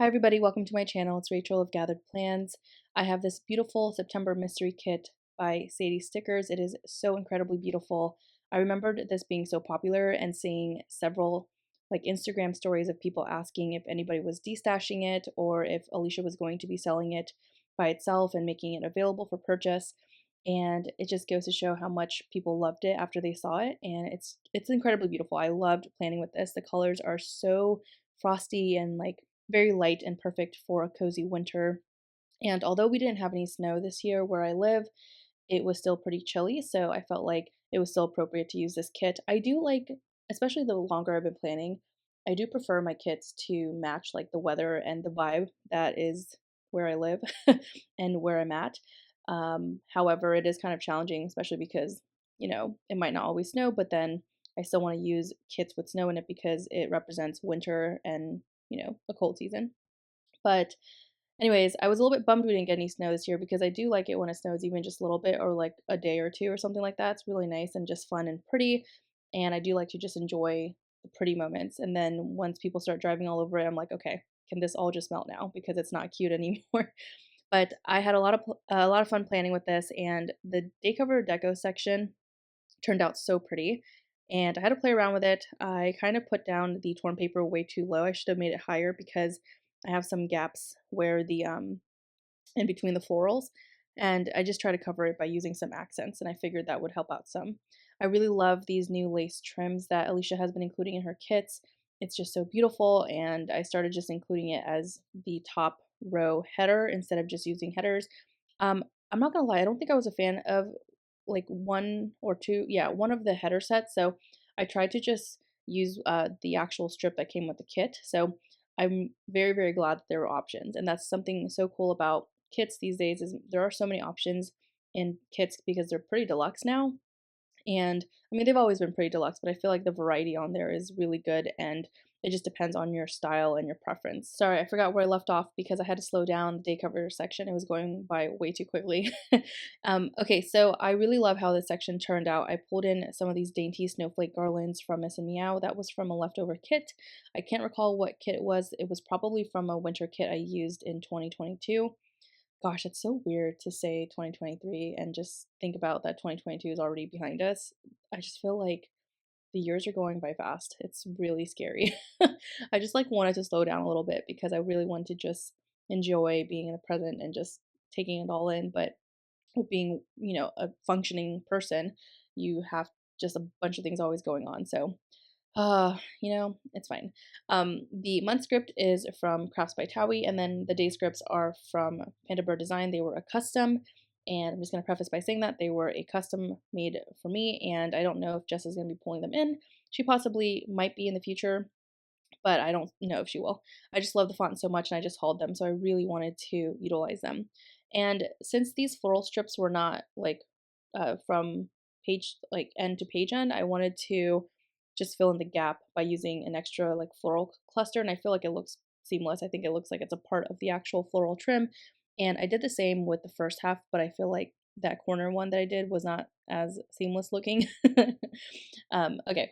Hi everybody, welcome to my channel. It's Rachel of Gathered Plans. I have this beautiful September mystery kit by Sadie Stickers. It is so incredibly beautiful. I remembered this being so popular and seeing several Instagram stories of people asking if anybody was destashing it or if Alicia was going to be selling it by itself and making it available for purchase. And it just goes to show how much people loved it after they saw it, and it's incredibly beautiful. I loved planning with this. The colors are so frosty and very light and perfect for a cozy winter. And although we didn't have any snow this year where I live, it was still pretty chilly, so I felt like it was still appropriate to use this kit. I do like, especially the longer I've been planning, I do prefer my kits to match the weather and the vibe that is where I live and where I'm at. However, it is kind of challenging, especially because, it might not always snow, but then I still want to use kits with snow in it because it represents winter and, a cold season. But anyways, I was a little bit bummed we didn't get any snow this year because I do like it when it snows even just a little bit or like a day or two or something like that. It's really nice and just fun and pretty. And I do like to just enjoy the pretty moments. And then once people start driving all over it, I'm like, okay, can this all just melt now because it's not cute anymore? But I had a lot of fun planning with this, and the day cover deco section turned out so pretty. And I had to play around with it. I kind of put down the torn paper way too low. I should have made it higher because I have some gaps where the in between the florals, and I just try to cover it by using some accents, and I figured that would help out some. I really love these new lace trims that Alicia has been including in her kits. It's just so beautiful, and I started just including it as the top row header instead of just using headers. I'm not gonna lie, I don't think I was a fan of one or two, yeah, one of the header sets. So I tried to just use the actual strip that came with the kit. So I'm very, very glad that there were options. And that's something so cool about kits these days is there are so many options in kits because they're pretty deluxe now. And I mean, they've always been pretty deluxe, but I feel like the variety on there is really good, and it just depends on your style and your preference. Sorry, I forgot where I left off because I had to slow down the day cover section. It was going by way too quickly. Okay, so I really love how this section turned out. I pulled in some of these dainty snowflake garlands from Miss and Meow. That was from a leftover kit. I can't recall what kit it was. It was probably from a winter kit I used in 2022. Gosh, it's so weird to say 2023 and just think about that 2022 is already behind us. I just feel like the years are going by fast. It's really scary. I just wanted to slow down a little bit because I really wanted to just enjoy being in the present and just taking it all in. But with being, a functioning person, you have just a bunch of things always going on. So it's fine. The month script is from Crafts by Towie, and then the day scripts are from Panda Bird Design. They were a custom, and I'm just going to preface by saying that they were a custom made for me, and I don't know if Jess is going to be pulling them in. She possibly might be in the future, but I don't know if she will. I just love the font so much, and I just hauled them, so I really wanted to utilize them. And since these floral strips were not from page end to page end, I wanted to just fill in the gap by using an extra floral cluster, and I feel like it looks seamless. I think it looks like it's a part of the actual floral trim. And I did the same with the first half, but I feel like that corner one that I did was not as seamless looking. Okay,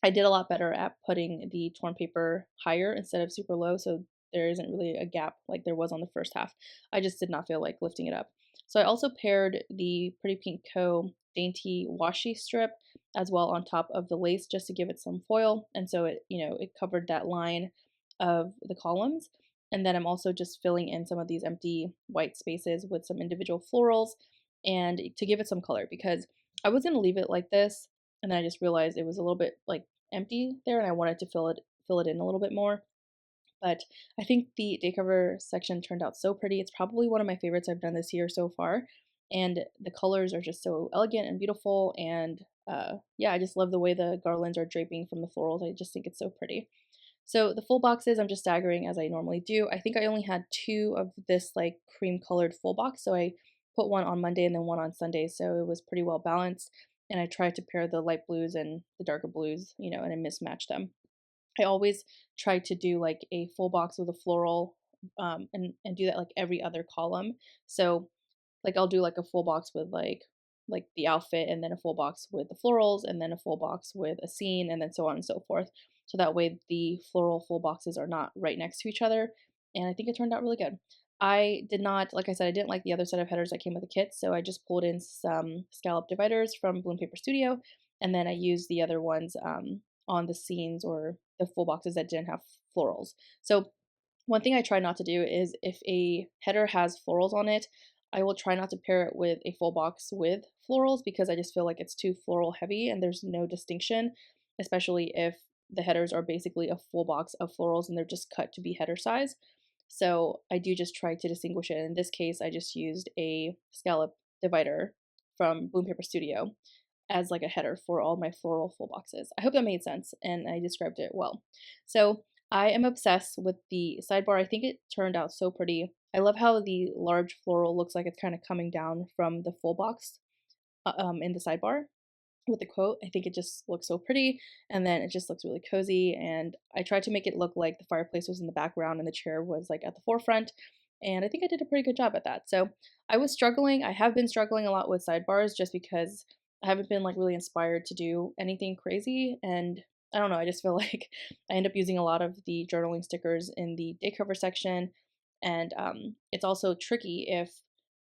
I did a lot better at putting the torn paper higher instead of super low, so there isn't really a gap like there was on the first half. I just did not feel like lifting it up. So I also paired the Pretty Pink Co. Dainty Washi strip as well on top of the lace just to give it some foil, and so it covered that line of the columns. And then I'm also just filling in some of these empty white spaces with some individual florals and to give it some color because I was going to leave it like this, and then I just realized it was a little bit empty there, and I wanted to fill it in a little bit more. But I think the day cover section turned out so pretty. It's probably one of my favorites I've done this year so far, and the colors are just so elegant and beautiful. And yeah, I just love the way the garlands are draping from the florals. I just think it's so pretty. So the full boxes, I'm just staggering as I normally do. I think I only had two of this cream colored full box, so I put one on Monday and then one on Sunday, so it was pretty well balanced. And I tried to pair the light blues and the darker blues, and I mismatched them. I always try to do a full box with a floral, and do that every other column. So I'll do a full box with the outfit, and then a full box with the florals, and then a full box with a scene, and then so on and so forth. So that way the floral full boxes are not right next to each other. and I think it turned out really good. I did not, like I said, I didn't like the other set of headers that came with the kit, so I just pulled in some scallop dividers from Bloom Paper Studio, and then I used the other ones on the scenes or the full boxes that didn't have florals. So one thing I try not to do is if a header has florals on it, I will try not to pair it with a full box with florals because I just feel like it's too floral heavy and there's no distinction, especially if the headers are basically a full box of florals and they're just cut to be header size. So I do just try to distinguish it. In this case, I just used a scallop divider from Bloom Paper Studio as like a header for all my floral full boxes. I hope that made sense and I described it well. So I am obsessed with the sidebar. I think it turned out so pretty. I love how the large floral looks like it's kind of coming down from the full box in the sidebar with the quote. I think it just looks so pretty, and then it just looks really cozy, and I tried to make it look like the fireplace was in the background and the chair was like at the forefront, and I think I did a pretty good job at that. So I was struggling. I have been struggling a lot with sidebars just because I haven't been like really inspired to do anything crazy, and I don't know, I just feel like I end up using a lot of the journaling stickers in the day cover section, and it's also tricky if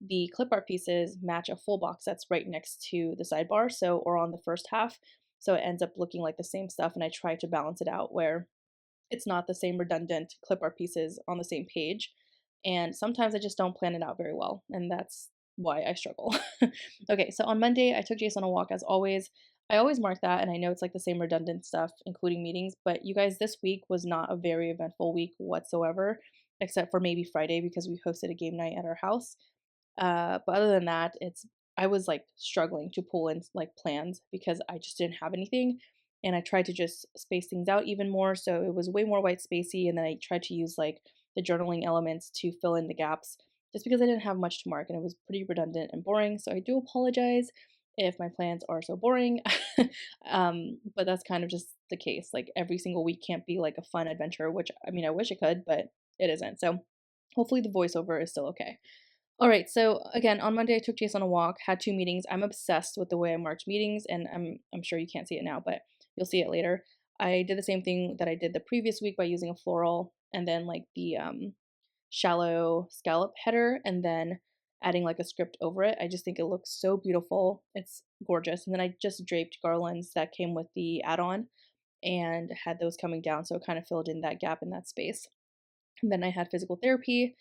the clip art pieces match a full box that's right next to the sidebar, so or on the first half, so it ends up looking like the same stuff, and I try to balance it out where it's not the same redundant clip art pieces on the same page, and sometimes I just don't plan it out very well, and that's why I struggle. Okay, so on Monday, I took Jason on a walk as always. I always mark that, and I know it's like the same redundant stuff, including meetings, but you guys, this week was not a very eventful week whatsoever, except for maybe Friday because we hosted a game night at our house. But other than that, I was like struggling to pull in like plans because I just didn't have anything. And I tried to just space things out even more. So it was way more white spacey. And then I tried to use like the journaling elements to fill in the gaps just because I didn't have much to mark and it was pretty redundant and boring. So I do apologize if my plans are so boring. But that's kind of just the case. Like every single week can't be like a fun adventure, which I mean, I wish it could, but it isn't. So hopefully the voiceover is still okay. All right, so again, on Monday I took Jason on a walk, had 2 meetings. I'm obsessed with the way I marked meetings, and I'm sure you can't see it now, but you'll see it later. I did the same thing that I did the previous week by using a floral and then like the shallow scallop header and then adding like a script over it. I just think it looks so beautiful. It's gorgeous. And then I just draped garlands that came with the add-on and had those coming down, so it kind of filled in that gap in that space. And then I had physical therapy.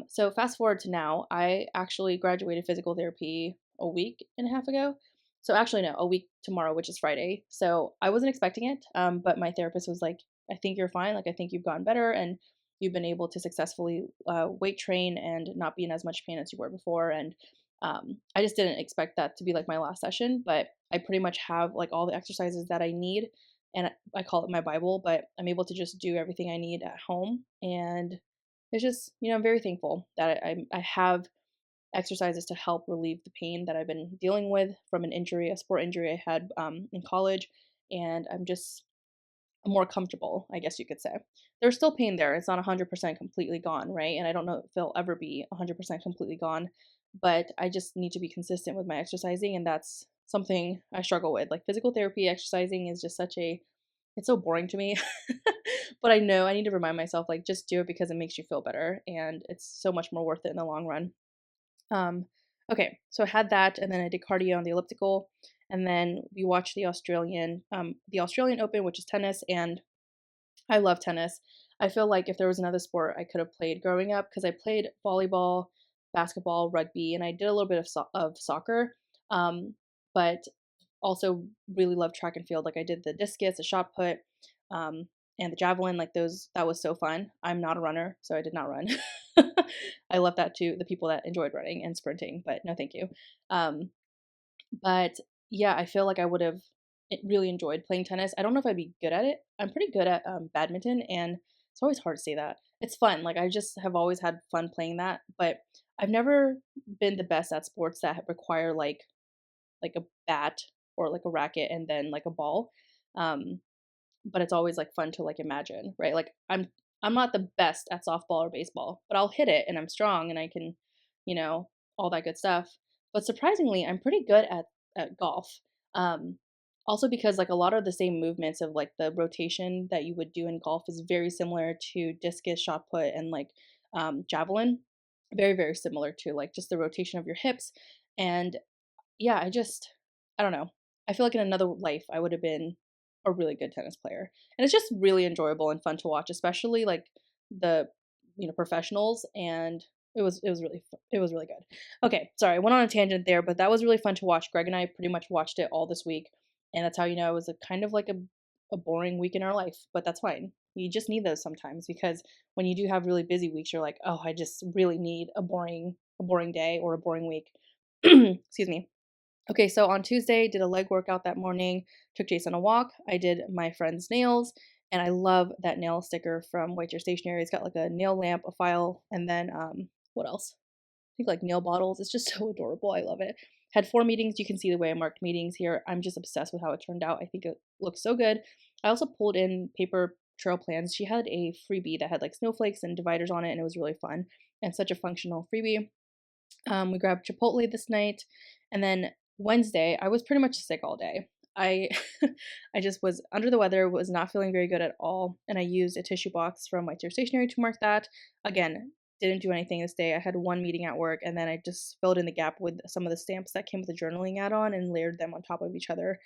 So fast forward to now, I actually graduated physical therapy a week and a half ago. So actually, no, a week tomorrow, which is Friday. So I wasn't expecting it, but my therapist was like, "I think you're fine. Like I think you've gotten better, and you've been able to successfully weight train and not be in as much pain as you were before." And I just didn't expect that to be like my last session, but I pretty much have like all the exercises that I need, and I call it my Bible, but I'm able to just do everything I need at home, and it's just, I'm very thankful that I have exercises to help relieve the pain that I've been dealing with from an injury, a sport injury I had in college, and I'm just more comfortable, I guess you could say. There's still pain there. It's not 100% completely gone, right? And I don't know if it'll ever be 100% completely gone, but I just need to be consistent with my exercising, and that's something I struggle with. Like physical therapy, exercising is just it's so boring to me. But I know I need to remind myself, like, just do it because it makes you feel better, and it's so much more worth it in the long run. Um, okay, so I had that, and then I did cardio on the elliptical, and then we watched the Australian Open, which is tennis, and I love tennis. I feel like if there was another sport I could have played growing up, because I played volleyball, basketball, rugby, and I did a little bit of soccer. But also really love track and field. Like I did the discus, the shot put, um, and the javelin. Like those, that was so fun. I'm not a runner, so I did not run. I left that to the people that enjoyed running and sprinting, but no, thank you. Um, but yeah, I feel like I would have really enjoyed playing tennis. I don't know if I'd be good at it. I'm pretty good at badminton, and it's always hard to say that. It's fun. Like I just have always had fun playing that, but I've never been the best at sports that require like a bat or like a racket and then like a ball. Um, but it's always like fun to like imagine, right? Like I'm not the best at softball or baseball, but I'll hit it and I'm strong and I can, you know, all that good stuff. But surprisingly, I'm pretty good at golf. Um, Also because like a lot of the same movements of like the rotation that you would do in golf is very similar to discus, shot put, and like javelin. Very, very similar to like just the rotation of your hips. And yeah, I don't know. I feel like in another life I would have been a really good tennis player. And it's just really enjoyable and fun to watch, especially like the professionals, and it was really good. Okay, sorry, I went on a tangent there, but that was really fun to watch. Greg and I pretty much watched it all this week, and that's how you know it was a kind of like a boring week in our life, but that's fine. You just need those sometimes because when you do have really busy weeks, you're like, "Oh, I just really need a boring day or a boring week." Excuse me. Okay, so on Tuesday, did a leg workout that morning, took Jason a walk. I did my friend's nails, and I love that nail sticker from White Chair Stationery. It's got like a nail lamp, a file, and then what else? I think like nail bottles. It's just so adorable. I love it. Had 4 meetings. You can see the way I marked meetings here. I'm just obsessed with how it turned out. I think it looks so good. I also pulled in paper trail plans. She had a freebie that had like snowflakes and dividers on it, and it was really fun and such a functional freebie. We grabbed Chipotle this night, and then Wednesday, I was pretty much sick all day. I I just was under the weather, was not feeling very good at all, and I used a tissue box from White Chair Stationery to mark that. Again, didn't do anything this day. I had one meeting at work, and then I just filled in the gap with some of the stamps that came with the journaling add-on and layered them on top of each other.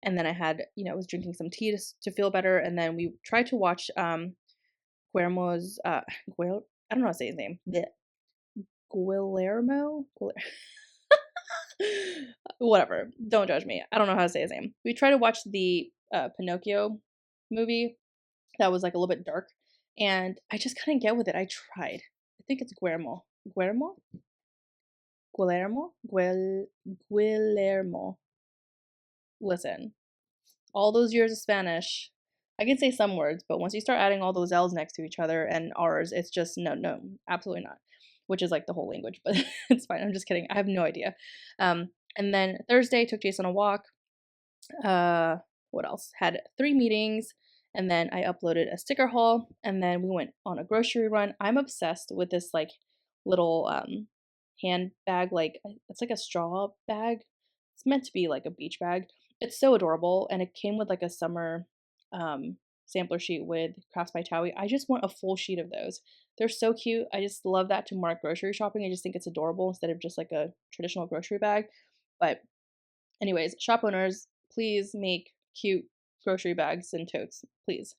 And then I had, was drinking some tea to feel better, and then we tried to watch Guillermo's I don't know how to say his name. Guillermo? Whatever. Don't judge me. I don't know how to say his name. We tried to watch the Pinocchio movie that was like a little bit dark, and I just couldn't get with it. I tried. I think it's Guillermo. Guillermo? Guillermo? Guillermo. Listen, all those years of Spanish, I can say some words, but once you start adding all those L's next to each other and R's, it's just no, no, absolutely not. Which is like the whole language, but it's fine. I'm just kidding. I have no idea. And then Thursday, took Jason a walk. Uh, what else? Had 3 meetings, and then I uploaded a sticker haul, and then we went on a grocery run. I'm obsessed with this like little handbag, like it's like a straw bag. It's meant to be like a beach bag. It's so adorable, and it came with like a summer sampler sheet with Crafts by Towie. I just want a full sheet of those. They're so cute. I just love that to mark grocery shopping. I just think it's adorable instead of just like a traditional grocery bag. But anyways, shop owners, please make cute grocery bags and totes, please.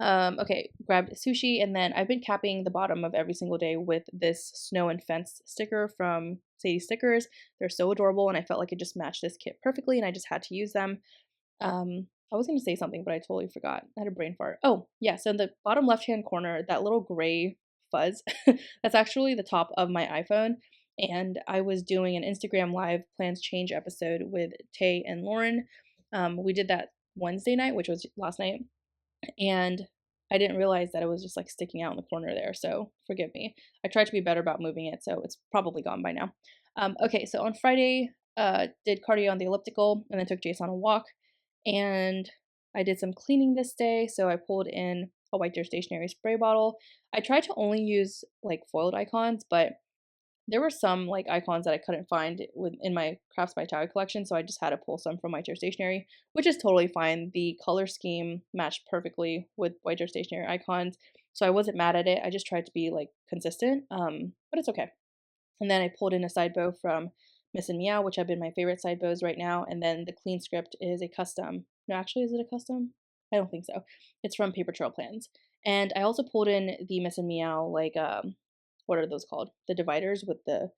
Okay, grabbed sushi, and then I've been capping the bottom of every single day with this snow and fence sticker from Sadie Stickers. They're so adorable, and I felt like it just matched this kit perfectly, and I just had to use them. I was going to say something, but I totally forgot. I had a brain fart. Oh, yeah. So in the bottom left-hand corner, that little gray fuzz, that's actually the top of my iPhone. And I was doing an Instagram Live Plans Change episode with Tay and Lauren. We did that Wednesday night, which was last night. And I didn't realize that it was just like sticking out in the corner there. So forgive me. I tried to be better about moving it, so it's probably gone by now. Okay, so on Friday, did cardio on the elliptical and then took Jason on a walk. And I did some cleaning this day, so I pulled in a White Deer Stationery spray bottle. I tried to only use like foiled icons, but there were some like icons that I couldn't find in my Crafts by Tower collection, so I just had to pull some from White Chair Stationery, which is totally fine. The color scheme matched perfectly with White Chair Stationery icons, so I wasn't mad at it. I just tried to be like consistent, but it's okay. And then I pulled in a side bow from Miss and Meow, which have been my favorite side bows right now. And then the clean script is a custom. No, actually, is it a custom? I don't think so. It's from Paper Trail Plans. And I also pulled in the Miss and Meow, like what are those called? The dividers with the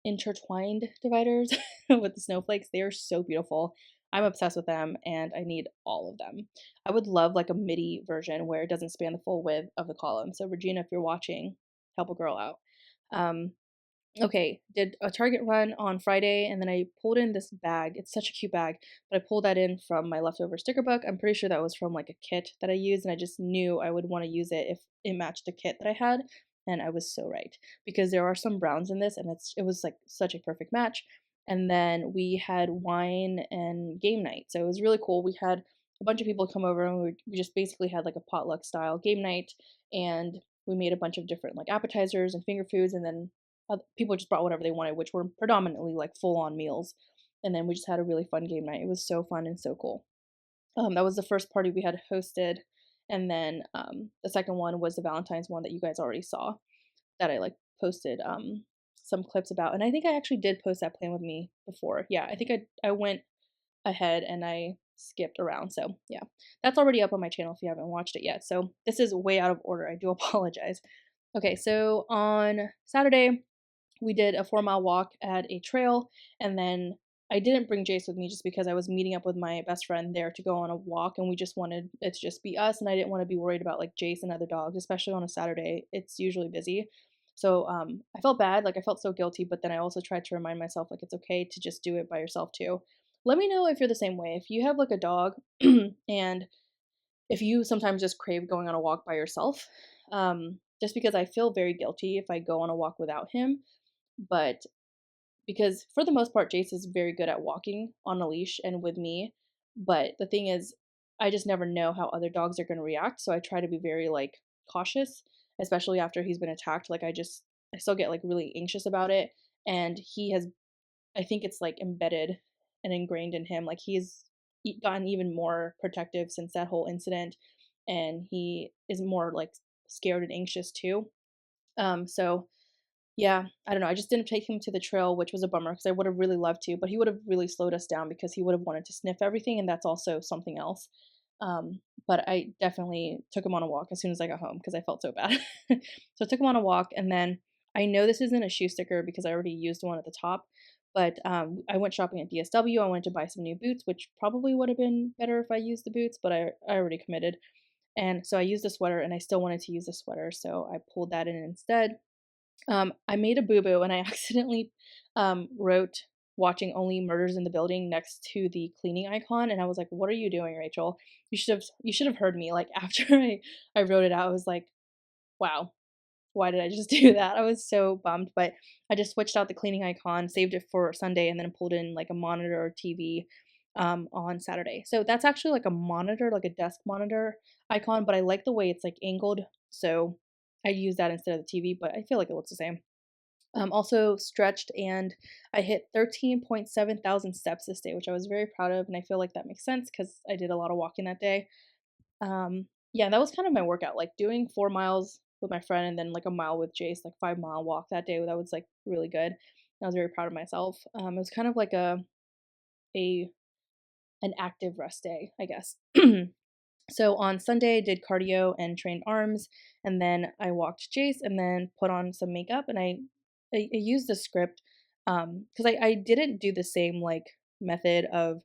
intertwined dividers with the snowflakes. They are so beautiful. I'm obsessed with them, and I need all of them. I would love like a MIDI version where it doesn't span the full width of the column. So Regina, if you're watching, help a girl out. Okay, did a Target run on Friday, and then I pulled in this bag. It's such a cute bag, but I pulled that in from my leftover sticker book. I'm pretty sure that was from like a kit that I used, and I just knew I would want to use it if it matched the kit that I had, and I was so right because there are some browns in this, and it was like such a perfect match. And then we had wine and game night, so it was really cool. We had a bunch of people come over, and we just basically had like a potluck style game night, and we made a bunch of different like appetizers and finger foods, and then people just brought whatever they wanted, which were predominantly like full on meals. and then we just had a really fun game night. It was so fun and so cool. That was the first party we had hosted, and then the second one was the Valentine's one that you guys already saw that I like posted some clips about, and I think I actually did post that plan with me before. Yeah, I think I went ahead and I skipped around. So yeah, that's already up on my channel if you haven't watched it yet. So this is way out of order. I do apologize. Okay, so on Saturday, we did a 4-mile walk at a trail, and then I didn't bring Jace with me just because I was meeting up with my best friend there to go on a walk, and we just wanted it to just be us, and I didn't want to be worried about like Jace and other dogs, especially on a Saturday. It's usually busy. So I felt bad, like I felt so guilty, but then I also tried to remind myself like it's okay to just do it by yourself too. Let me know if you're the same way. If you have like a dog and if you sometimes just crave going on a walk by yourself, just because I feel very guilty if I go on a walk without him. But because for the most part, Jace is very good at walking on a leash and with me. But the thing is, I just never know how other dogs are going to react. So I try to be very like cautious, especially after he's been attacked. Like I still get like really anxious about it. And I think it's like embedded and ingrained in him. Like he's gotten even more protective since that whole incident. And he is more like scared and anxious too. So yeah, I don't know. I just didn't take him to the trail, which was a bummer because I would have really loved to, but he would have really slowed us down because he would have wanted to sniff everything, and that's also something else. But I definitely took him on a walk as soon as I got home because I felt so bad. So I took him on a walk, and then I know this isn't a shoe sticker because I already used one at the top, but I went shopping at DSW. I wanted to buy some new boots, which probably would have been better if I used the boots, but I already committed. And so I used a sweater, and I still wanted to use the sweater, so I pulled that in instead. I made a boo boo and I accidentally wrote watching only murders in the building next to the cleaning icon, and I was like, what are you doing, Rachel? You should have heard me. Like after I wrote it out, I was like, wow, why did I just do that? I was so bummed, but I just switched out the cleaning icon, saved it for Sunday, and then pulled in like a monitor or TV on Saturday. So that's actually like a monitor, like a desk monitor icon, but I like the way it's like angled, so I use that instead of the TV, but I feel like it looks the same. Also stretched, and I hit 13.7 thousand steps this day, which I was very proud of, and I feel like that makes sense because I did a lot of walking that day. Yeah, that was kind of my workout, like doing 4 miles with my friend and then like a mile with Jace, like 5 mile walk that day. That was like really good. I was very proud of myself. It was kind of like a an active rest day, I guess. So on Sunday, I did cardio and trained arms, and then I walked Jace, and then put on some makeup, and I used the script because I didn't do the same like method of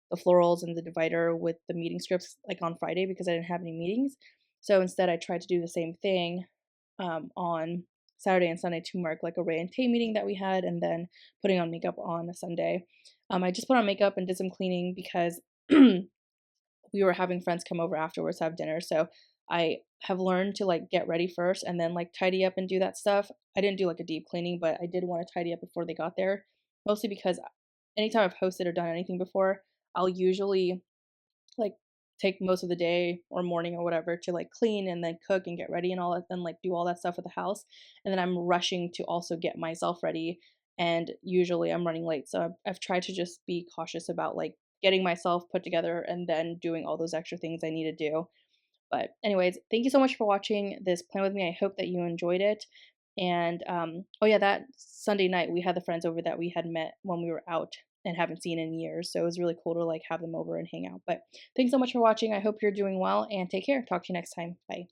the florals and the divider with the meeting scripts like on Friday because I didn't have any meetings. So instead, I tried to do the same thing on Saturday and Sunday to mark like a Ray and Tay meeting that we had, and then putting on makeup on a Sunday. I just put on makeup and did some cleaning because we were having friends come over afterwards to have dinner. So I have learned to like get ready first and then like tidy up and do that stuff. I didn't do like a deep cleaning, but I did want to tidy up before they got there. Mostly because anytime I've hosted or done anything before, I'll usually like take most of the day or morning or whatever to like clean and then cook and get ready and all that, and like do all that stuff at the house. And then I'm rushing to also get myself ready. And usually I'm running late. So I've tried to just be cautious about like getting myself put together and then doing all those extra things I need to do. But anyways, thank you so much for watching this plan with me. I hope that you enjoyed it. And oh yeah, that Sunday night we had the friends over that we had met when we were out and haven't seen in years. So it was really cool to like have them over and hang out. But thanks so much for watching. I hope you're doing well and take care. Talk to you next time. Bye.